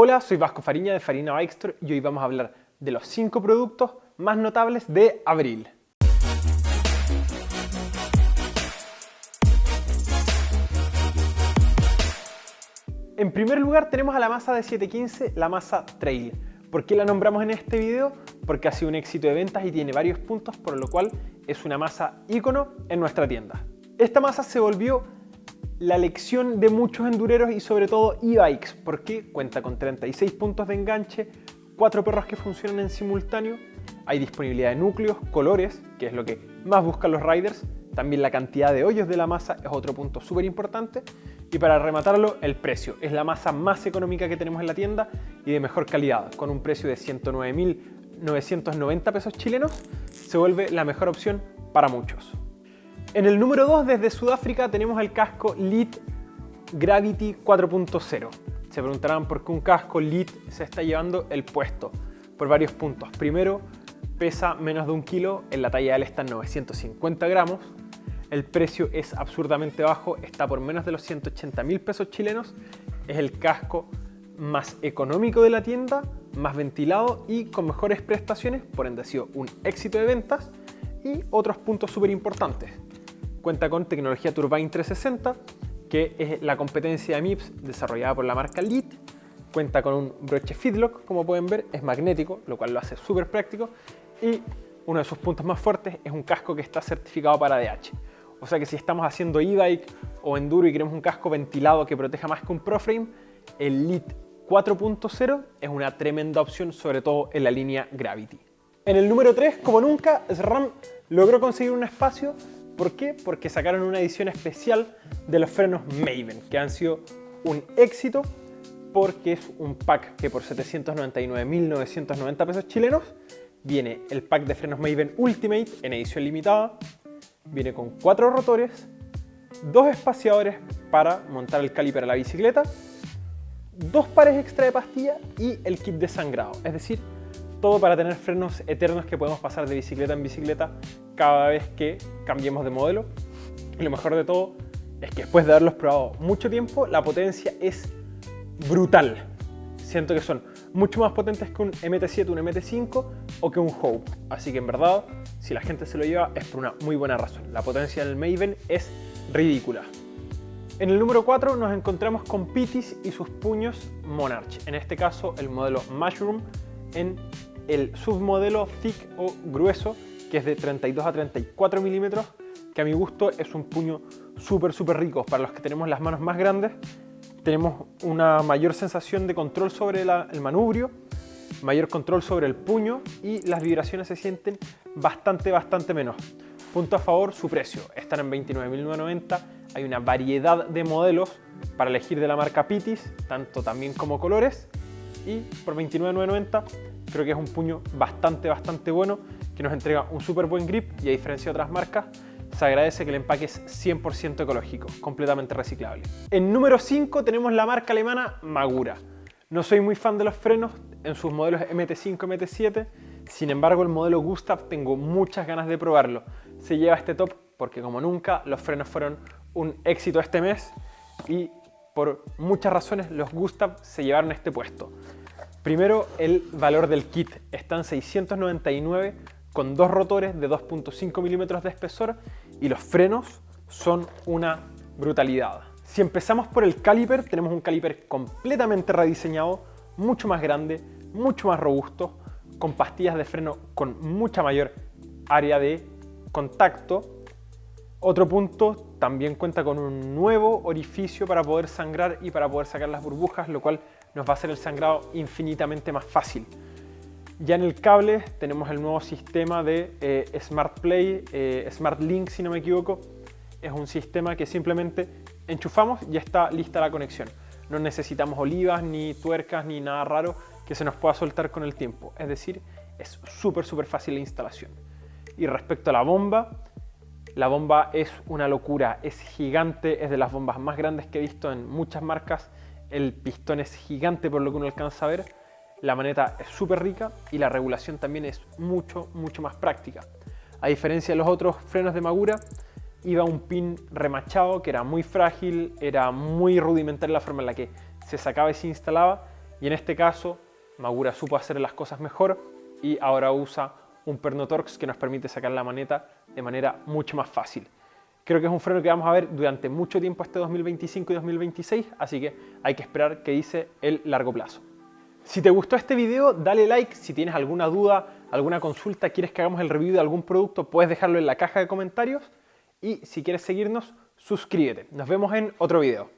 Hola, soy Vasco Fariña de Farina Bike Store y hoy vamos a hablar de los 5 productos más notables de abril. En primer lugar tenemos a la Masa de 715, la Masa Trail. ¿Por qué la nombramos en este video? Porque ha sido un éxito de ventas y tiene varios puntos, por lo cual es una masa ícono en nuestra tienda. Esta masa se volvió la elección de muchos endureros y sobre todo e-bikes, porque cuenta con 36 puntos de enganche, 4 perros que funcionan en simultáneo, hay disponibilidad de núcleos, colores, que es lo que más buscan los riders, también la cantidad de hoyos de la masa es otro punto súper importante, y para rematarlo, el precio. Es la masa más económica que tenemos en la tienda y de mejor calidad, con un precio de 109.990 pesos chilenos, se vuelve la mejor opción para muchos. En el número 2, desde Sudáfrica, tenemos el casco LEED Gravity 4.0. Se preguntarán por qué un casco LEED se está llevando el puesto. Por varios puntos. Primero, pesa menos de 1 kilo, en la talla L está en 950 gramos. El precio es absurdamente bajo, está por menos de los 180.000 pesos chilenos. Es el casco más económico de la tienda, más ventilado y con mejores prestaciones, por ende ha sido un éxito de ventas. Y otros puntos súper importantes. Cuenta con tecnología Turbine 360, que es la competencia de MIPS desarrollada por la marca LEED. Cuenta con un broche Fitlock, como pueden ver, es magnético, lo cual lo hace súper práctico. Y uno de sus puntos más fuertes es un casco que está certificado para DH. O sea que si estamos haciendo e-bike o enduro y queremos un casco ventilado que proteja más que un ProFrame, el LEED 4.0 es una tremenda opción, sobre todo en la línea Gravity. En el número 3, como nunca, SRAM logró conseguir un espacio. ¿Por qué? Porque sacaron una edición especial de los frenos Maven, que han sido un éxito porque es un pack que por 799.990 pesos chilenos viene el pack de frenos Maven Ultimate en edición limitada, viene con 4 rotores, 2 espaciadores para montar el caliper a la bicicleta, 2 pares extra de pastilla y el kit de sangrado, es decir, todo para tener frenos eternos que podemos pasar de bicicleta en bicicleta cada vez que cambiemos de modelo. Y lo mejor de todo es que después de haberlos probado mucho tiempo, la potencia es brutal. Siento que son mucho más potentes que un MT7, un MT5 o que un Hope. Así que en verdad, si la gente se lo lleva es por una muy buena razón. La potencia del Maven es ridícula. En el número 4 nos encontramos con Pitys y sus puños Monarch. En este caso el modelo Mushroom en el submodelo Thick o grueso, que es de 32 a 34 milímetros, que a mi gusto es un puño súper rico. Para los que tenemos las manos más grandes, tenemos una mayor sensación de control sobre el manubrio, mayor control sobre el puño y las vibraciones se sienten bastante menos. Punto a favor, su precio. Están en 29.990. Hay una variedad de modelos para elegir de la marca Pitys, tanto también como colores. Y por 29.990 creo que es un puño bastante bueno, que nos entrega un súper buen grip y a diferencia de otras marcas, se agradece que el empaque es 100% ecológico, completamente reciclable. En número 5 tenemos la marca alemana Magura. No soy muy fan de los frenos en sus modelos MT5 y MT7, sin embargo el modelo Gustav tengo muchas ganas de probarlo. Se lleva este top porque como nunca los frenos fueron un éxito este mes y por muchas razones los Gustav se llevaron este puesto. Primero, el valor del kit está en 699 con 2 rotores de 2.5 milímetros de espesor y los frenos son una brutalidad. Si empezamos por el caliper, tenemos un caliper completamente rediseñado, mucho más grande, mucho más robusto, con pastillas de freno con mucha mayor área de contacto. Otro punto, también cuenta con un nuevo orificio para poder sangrar y para poder sacar las burbujas, lo cual nos va a hacer el sangrado infinitamente más fácil. Ya en el cable tenemos el nuevo sistema de Smart Play, Smart Link si no me equivoco. Es un sistema que simplemente enchufamos y ya está lista la conexión. No necesitamos olivas, ni tuercas, ni nada raro que se nos pueda soltar con el tiempo. Es decir, es súper fácil la instalación. Y respecto a la bomba es una locura, es gigante, es de las bombas más grandes que he visto en muchas marcas. El pistón es gigante por lo que uno alcanza a ver, la maneta es súper rica y la regulación también es mucho más práctica. A diferencia de los otros frenos de Magura, iba un pin remachado que era muy frágil, era muy rudimentaria la forma en la que se sacaba y se instalaba Y en este caso, Magura supo hacer las cosas mejor y ahora usa un perno Torx que nos permite sacar la maneta de manera mucho más fácil. Creo que es un freno que vamos a ver durante mucho tiempo este 2025 y 2026, así que hay que esperar qué dice el largo plazo. Si te gustó este video, dale like. Si tienes alguna duda, alguna consulta, quieres que hagamos el review de algún producto, puedes dejarlo en la caja de comentarios. Y si quieres seguirnos, suscríbete. Nos vemos en otro video.